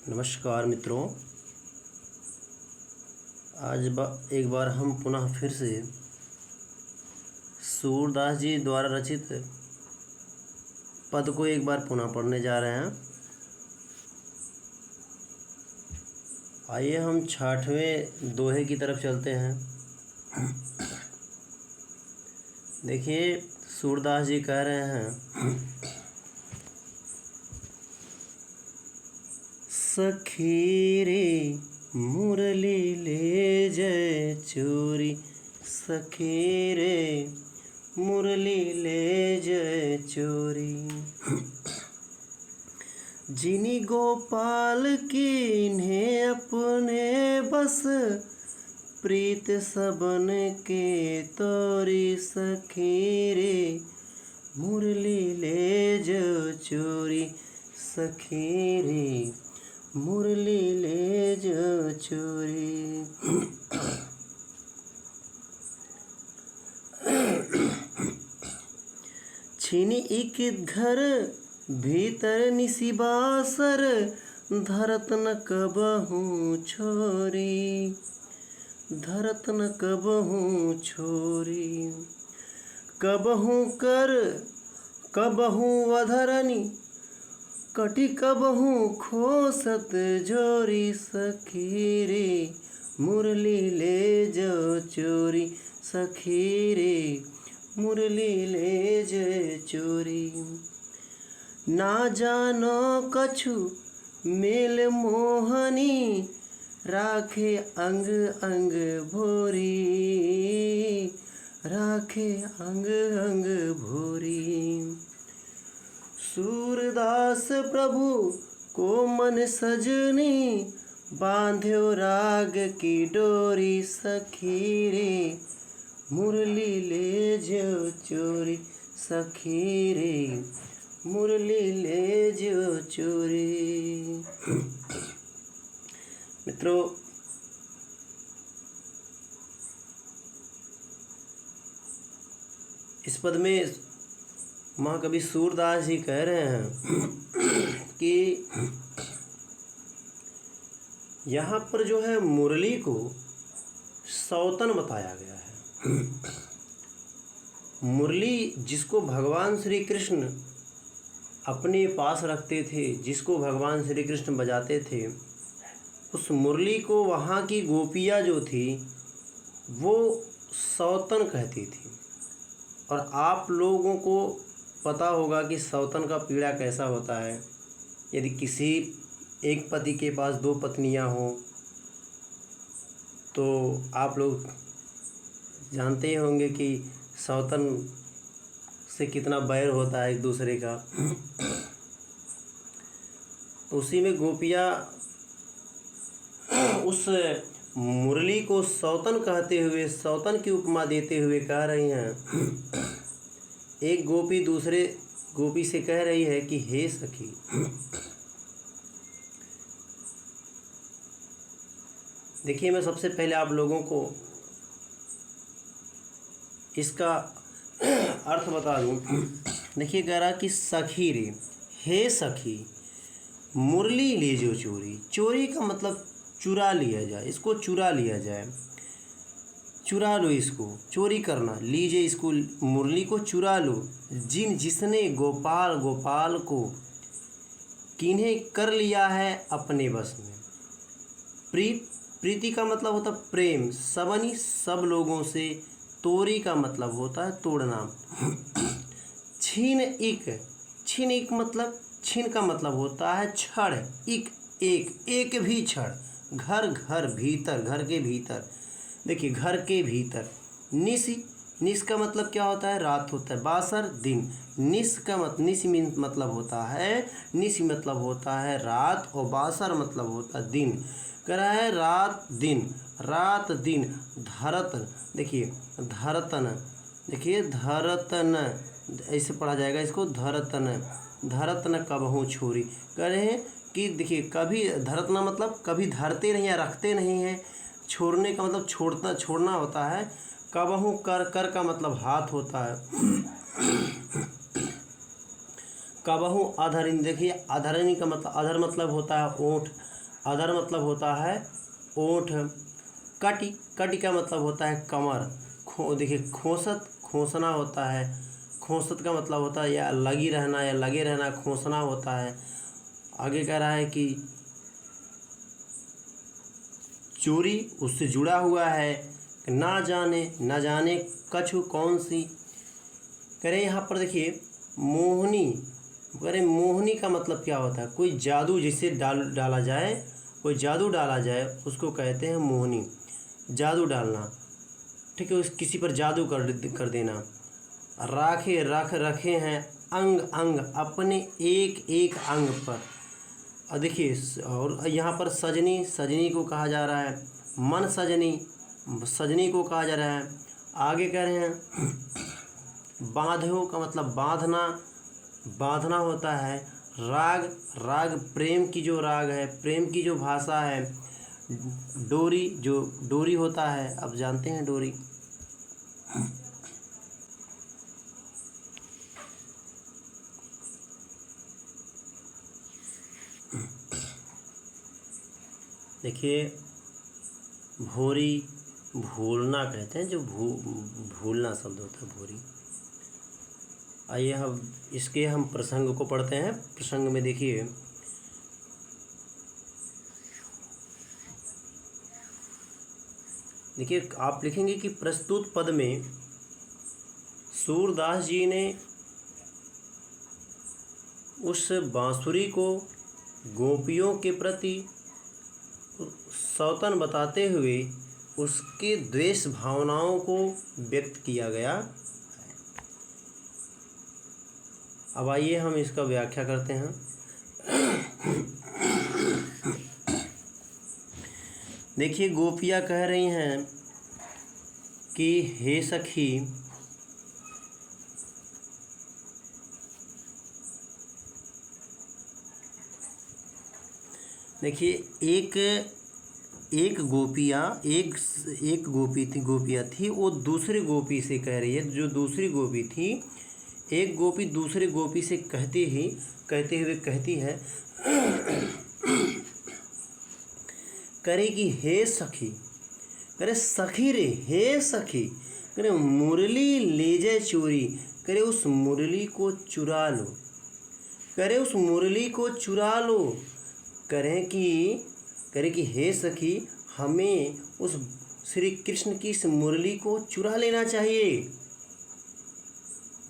नमस्कार मित्रों। एक बार हम पुनः फिर से सूरदास जी द्वारा रचित पद को एक बार पुनः पढ़ने जा रहे हैं। आइए हम 6वें दोहे की तरफ चलते हैं। देखिए सूरदास जी कह रहे हैं, सखी रे मुरली ले जय चोरी, सखी रे मुरली ले जय चोरी। जिनी गोपाल की इन्हें अपने बस, प्रीत सबन के तोरी, सखी रे मुरली ले जो चोरी, सखी रे मुरली ले जो चोरी। छीनी एक घर भीतर निशिबासर, धरत न कबहूँ छोरी, धरत न कबहूँ छोरी। कबहूँ कर कबहूँ वधरनी, कटी कबहूँ खोसत जोरी, सखी रे मुरली ले जो चोरी, सखी रे मुरली ले जो चोरी। ना जानो कछु मेल मोहनी, राखे अंग अंग भोरी, राखे अंग अंग भोरी। सूरदास प्रभु को मन सजनी, बांध्यो राग की डोरी, सखी रे मुरली ले जो चोरी, सखी रे मुरली ले जो चोरी। मित्रों, इस पद में महाकवि सूरदास जी कह रहे हैं कि यहाँ पर जो है मुरली को सौतन बताया गया है। मुरली जिसको भगवान श्री कृष्ण अपने पास रखते थे, जिसको भगवान श्री कृष्ण बजाते थे, उस मुरली को वहाँ की गोपियाँ जो थी वो सौतन कहती थी। और आप लोगों को पता होगा कि सौतन का पीड़ा कैसा होता है। यदि किसी एक पति के पास 2 पत्नियां हों तो आप लोग जानते ही होंगे कि सौतन से कितना बैर होता है एक दूसरे का। उसी में गोपियां उस मुरली को सौतन कहते हुए, सौतन की उपमा देते हुए कह रही हैं। एक गोपी दूसरे गोपी से कह रही है कि हे सखी, देखिए मैं सबसे पहले आप लोगों को इसका अर्थ बता दूं। देखिए कह रहा कि सखी रे, हे सखी मुरली ले जो चोरी। चोरी का मतलब चुरा लिया जाए, इसको चुरा लिया जाए, चुरा लो इसको, चोरी करना, लीजिए इसको, मुरली को चुरा लो। जिसने गोपाल को किन्हें कर लिया है अपने बस में। प्रीति का मतलब होता प्रेम, सबनी सब लोगों से, तोरी का मतलब होता है तोड़ना। छीन एक मतलब, छीन का मतलब होता है छड़, एक भी छड़, घर भीतर, घर के भीतर। देखिए घर के भीतर। निस का मतलब क्या होता है? रात होता है। बासर दिन। निस मतलब होता है, निस मतलब होता है रात, और बासर मतलब होता है दिन। कह रहा है रात दिन। धरतन, देखिए धरतन ऐसे पढ़ा जाएगा इसको, धरतन कबहूँ छोरी। कह रहे हैं कि देखिए कभी धरतना मतलब कभी धरते नहीं या रखते नहीं हैं। छोड़ने का मतलब छोड़ना होता है। कबहूँ कर का मतलब हाथ होता है। कबहू अधरिन, देखिए अधरिनी का मतलब, अधर मतलब होता है ओंठ, अधर मतलब होता है ओठ। कटी, कटी का मतलब होता है कमर। देखिए खोसत, खोसना होता है। खोसत का मतलब होता है या लगी रहना या लगे रहना, खोसना होता है। आगे कह रहा है कि चोरी उससे जुड़ा हुआ है। ना जाने, ना जाने कछु कौन सी। करें यहाँ पर देखिए मोहनी। करें मोहनी का मतलब क्या होता है? कोई जादू जिसे डाला जाए, कोई जादू डाला जाए उसको कहते हैं मोहनी। जादू डालना, ठीक है, उस किसी पर जादू कर देना। राखे, रखे हैं अंग अंग अपने एक एक अंग पर। और देखिए और यहाँ पर सजनी, सजनी को कहा जा रहा है। मन सजनी, सजनी को कहा जा रहा है। आगे कह रहे हैं बांधो का मतलब बांधना, बांधना होता है। राग, राग प्रेम की जो राग है, प्रेम की जो भाषा है। डोरी, जो डोरी होता है, आप जानते हैं डोरी। देखिए भोरी, भूलना कहते हैं, जो भूलना शब्द होता है भोरी। आइए हम इसके हम प्रसंग को पढ़ते हैं। प्रसंग में देखिए देखिए आप लिखेंगे कि प्रस्तुत पद में सूरदास जी ने उस बांसुरी को गोपियों के प्रति सौतन बताते हुए उसके द्वेष भावनाओं को व्यक्त किया गया। अब आइए हम इसका व्याख्या करते हैं। देखिए गोपियाँ कह रही हैं कि हे सखी, देखिए एक गोपियाँ थी, वो दूसरी गोपी से कह रही है। जो दूसरी गोपी थी, एक गोपी दूसरे गोपी से कहते हुए कहती है करे कि हे सखी, करे सखी रे, हे सखी, करे मुरली ले जाए चोरी, करे उस मुरली को चुरा लो, करे उस मुरली को चुरा लो। करे कि हे सखी, हमें उस श्री कृष्ण की इस मुरली को चुरा लेना चाहिए।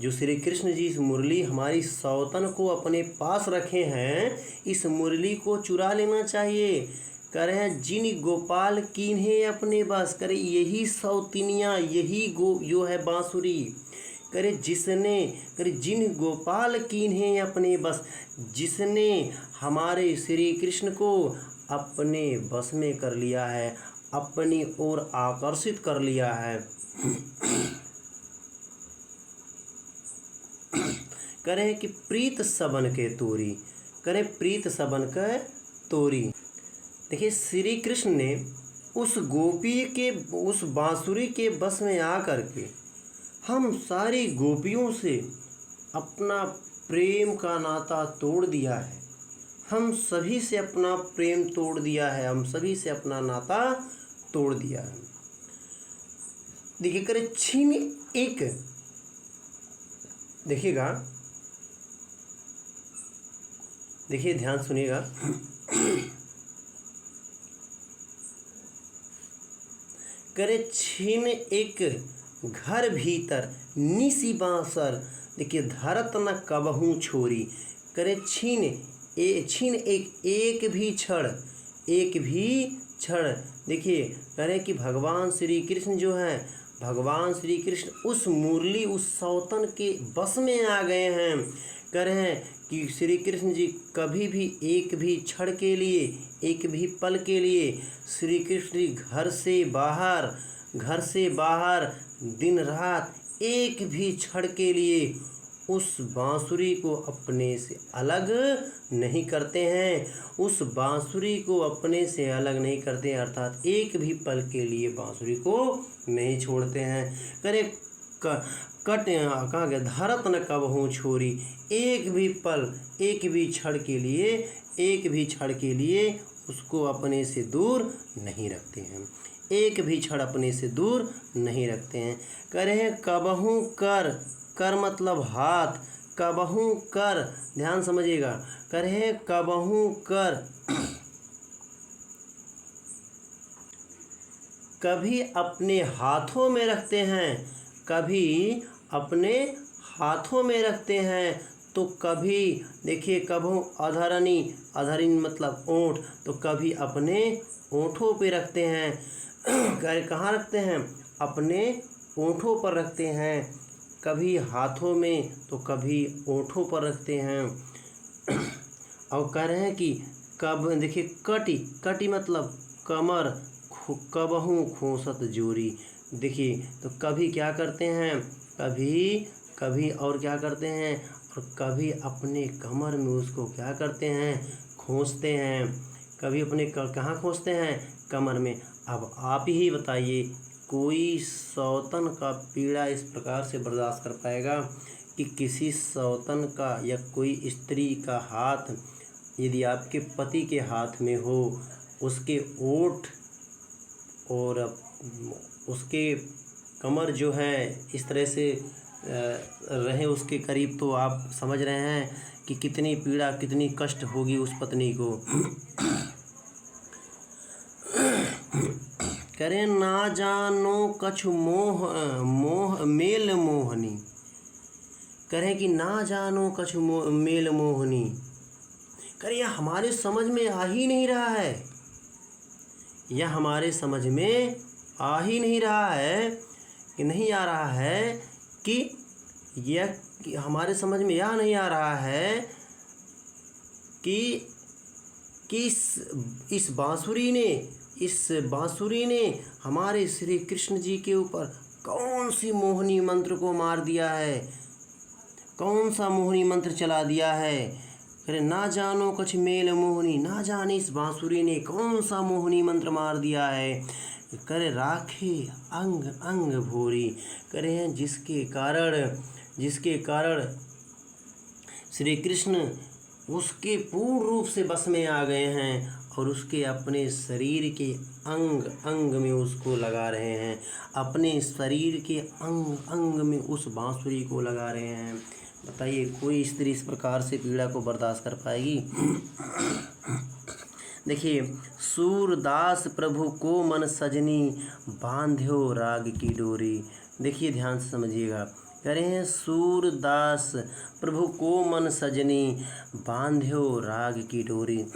जो श्री कृष्ण जी इस मुरली हमारी सौतन को अपने पास रखे हैं, इस मुरली को चुरा लेना चाहिए। कह रहे हैं जिन गोपाल कीन्हे अपने बस, करे यही सौतिनियाँ, यही जो है बांसुरी। करे जिसने, करे जिन गोपाल कीन्हे अपने बस, जिसने हमारे श्री कृष्ण को अपने बस में कर लिया है, अपनी ओर आकर्षित कर लिया है। करें कि प्रीत सबन के तोरी, करें प्रीत सबन के तोरी। देखिए श्री कृष्ण ने उस गोपी के, उस बांसुरी के बस में आकर के हम सारी गोपियों से अपना प्रेम का नाता तोड़ दिया है। हम सभी से अपना प्रेम तोड़ दिया है, हम सभी से अपना नाता तोड़ दिया है। देखिए करे छीन एक, देखिएगा, देखिए ध्यान सुनिएगा। करे छीन एक घर भीतर निसी बांसर, देखिए धरत न कबहूँ छोरी। करे छीन एक भी क्षण, एक भी क्षण। देखिए करें कि भगवान श्री कृष्ण जो हैं, भगवान श्री कृष्ण उस मुरली, उस सौतन के बस में आ गए हैं। कह रहे हैं कि श्री कृष्ण जी कभी भी एक भी क्षण के लिए, एक भी पल के लिए श्री कृष्ण जी घर से बाहर दिन रात एक भी क्षण के लिए उस बांसुरी को अपने से अलग नहीं करते हैं, उस बांसुरी को अपने से अलग नहीं करते, अर्थात एक भी पल के लिए बांसुरी को नहीं छोड़ते हैं। करे कट कहाँ गया, धरत न कबहूँ छोरी, एक भी पल, एक भी क्षण के लिए, एक भी क्षण के लिए उसको अपने से दूर नहीं रखते हैं, एक भी क्षण अपने से दूर नहीं रखते हैं। कह रहे हैं कबहू कर, कर मतलब हाथ, कबहू कर, ध्यान समझिएगा। कह रहे हैं कबहू कर, कभी अपने हाथों में रखते हैं, कभी अपने हाथों में रखते हैं, तो कभी देखिए कबहू अधरनी, अधरनी मतलब ओंठ, तो कभी अपने ओंठों पे रखते हैं। कहाँ रखते हैं? अपने ओंठों पर रखते हैं, कभी हाथों में तो कभी ओंठों पर रखते हैं। और कह रहे हैं कि कब देखिए कटी, कटी मतलब कमर, कबहू खोसत जोरी। देखिए तो कभी क्या करते हैं, कभी कभी और क्या करते हैं, और कभी अपने कमर में उसको क्या करते हैं, खोसते हैं। कभी अपने कहाँ खोसते हैं? कमर में। अब आप ही बताइए, कोई सौतन का पीड़ा इस प्रकार से बर्दाश्त कर पाएगा कि किसी सौतन का या कोई स्त्री का हाथ यदि आपके पति के हाथ में हो, उसके ओठ और उसके कमर जो है इस तरह से रहे उसके करीब, तो आप समझ रहे हैं कि कितनी पीड़ा, कितनी कष्ट होगी उस पत्नी को। करें ना जानो कछु मोह, मोह मेल मोहनी। करें कि ना जानो कछु मेल मोहनी। करें यह हमारे समझ में आ ही नहीं रहा है, यह हमारे समझ में आ ही नहीं रहा है, कि नहीं आ रहा है कि यह हमारे समझ में यह नहीं आ रहा है कि इस बांसुरी ने हमारे श्री कृष्ण जी के ऊपर कौन सी मोहनी मंत्र को मार दिया है, कौन सा मोहनी मंत्र चला दिया है। अरे ना जानो कछ मेल मोहनी, ना जाने इस बांसुरी ने कौन सा मोहनी मंत्र मार दिया है। करे राखे अंग अंग भोरी, करे हैं जिसके कारण श्री कृष्ण उसके पूर्ण रूप से बस में आ गए हैं और उसके अपने शरीर के अंग अंग में उसको लगा रहे हैं, अपने शरीर के अंग अंग में उस बांसुरी को लगा रहे हैं। बताइए कोई स्त्री इस प्रकार से पीड़ा को बर्दाश्त कर पाएगी? देखिए, सूरदास प्रभु को मन सजनी, बांध्यो राग की डोरी। देखिए ध्यान से समझिएगा, कह रहे हैं सूरदास प्रभु को मन सजनी, बांध्यो राग की डोरी।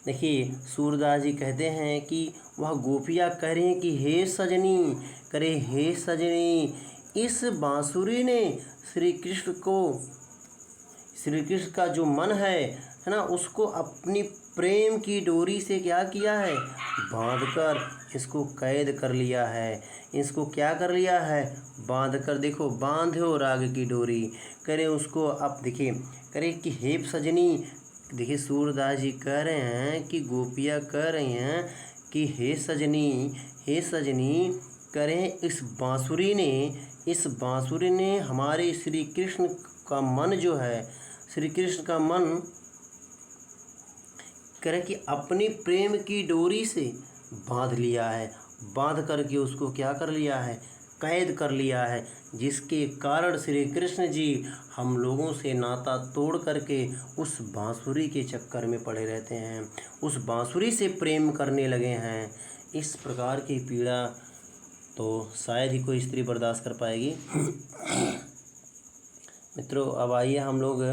देखिए सूरदास जी कहते हैं कि वह गोपियाँ कह रही हैं कि हे सजनी, करे हे सजनी, इस बांसुरी ने श्री कृष्ण का जो मन है ना, उसको अपनी प्रेम की डोरी से क्या किया है, बांधकर इसको कैद कर लिया है। इसको क्या कर लिया है, बांधकर। देखो बांध्यो राग की डोरी, करे उसको। अब देखिए करे कि हे सजनी, देखिए सूरदास जी कह रहे हैं कि गोपियाँ कह रही हैं कि हे सजनी, करें इस बांसुरी ने हमारे श्री कृष्ण का मन जो है, श्री कृष्ण का मन करें कि अपनी प्रेम की डोरी से बांध लिया है, बांध करके उसको क्या कर लिया है, कैद कर लिया है, जिसके कारण श्री कृष्ण जी हम लोगों से नाता तोड़ करके उस बांसुरी के चक्कर में पड़े रहते हैं, उस बांसुरी से प्रेम करने लगे हैं। इस प्रकार की पीड़ा तो शायद ही कोई स्त्री बर्दाश्त कर पाएगी। मित्रों, अब आइए हम लोग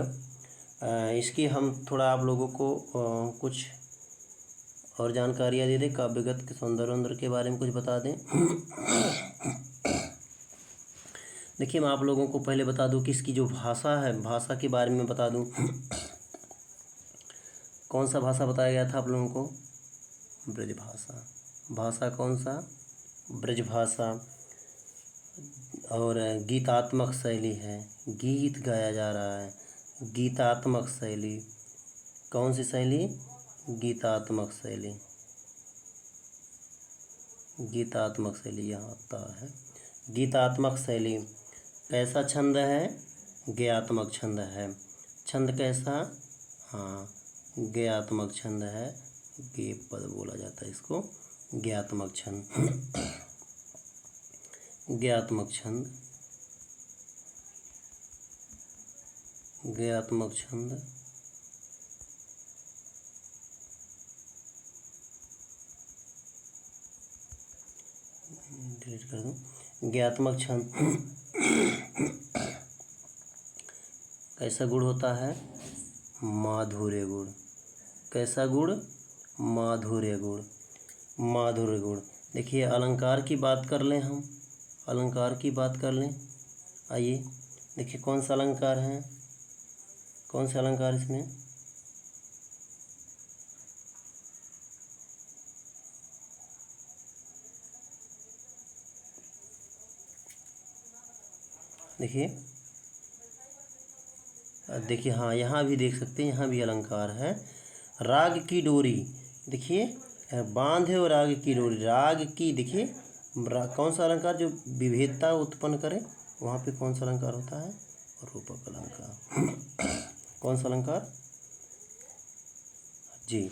इसकी हम थोड़ा आप लोगों को कुछ और जानकारियाँ दे दें, काव्यगत के सौंदर्य के बारे में कुछ बता दें। देखिए मैं आप लोगों को पहले बता दूं कि इसकी जो भाषा है, भाषा के बारे में बता दूं। कौन सा भाषा बताया गया था आप लोगों को? ब्रज भाषा। भाषा कौन सा? ब्रज भाषा। और गीतात्मक शैली है, गीत गाया जा रहा है, गीतात्मक शैली। कौन सी शैली? गीतात्मक शैली। गीतात्मक शैली यहाँ आता है। गीतात्मक शैली। कैसा छंद है? गयात्मक छंद है। छंद कैसा? हाँ, ज्ञात्मक छंद है, गे पद बोला जाता है इसको, ज्ञात्मक छंद। ज्ञात्मक छंद, ज्ञात्मक छंद डिलीट कर दूं। ज्ञात्मक छंद कैसा गुण होता है? माधुर्य गुण। कैसा गुण? माधुर्य गुण। माधुर्य गुण। देखिए अलंकार की बात कर लें हम, अलंकार की बात कर लें। आइए देखिए कौन सा अलंकार है, कौन सा अलंकार इसमें? देखिए देखिए हाँ, यहाँ भी देख सकते हैं, यहाँ भी अलंकार है। राग की डोरी, देखिए बांधे और राग की डोरी, राग की, देखिए कौन सा अलंकार जो विभेदता उत्पन्न करे, वहाँ पे कौन सा अलंकार होता है? रूपक अलंकार। कौन सा अलंकार? जी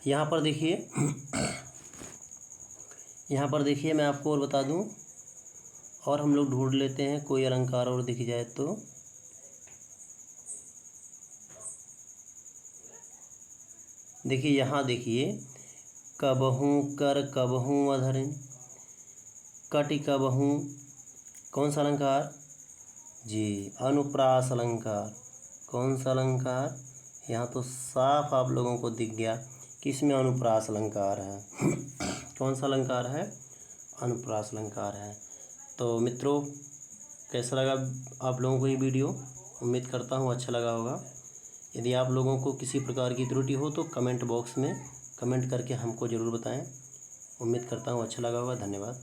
यहाँ पर देखिए, यहाँ पर देखिए मैं आपको और बता दूं, और हम लोग ढूंढ लेते हैं कोई अलंकार और दिख जाए तो। देखिए यहाँ देखिए, कबहूँ कर कबहूँ अधरिन, कटि कबहूँ, कौन सा अलंकार? जी अनुप्रास अलंकार। कौन सा अलंकार? यहाँ तो साफ आप लोगों को दिख गया कि इसमें अनुप्रास अलंकार है। कौन सा अलंकार है? अनुप्रास अलंकार है। तो मित्रों कैसा लगा आप लोगों को ये वीडियो? उम्मीद करता हूँ अच्छा लगा होगा। यदि आप लोगों को किसी प्रकार की त्रुटि हो तो कमेंट बॉक्स में कमेंट करके हमको ज़रूर बताएं। उम्मीद करता हूँ अच्छा लगा होगा। धन्यवाद।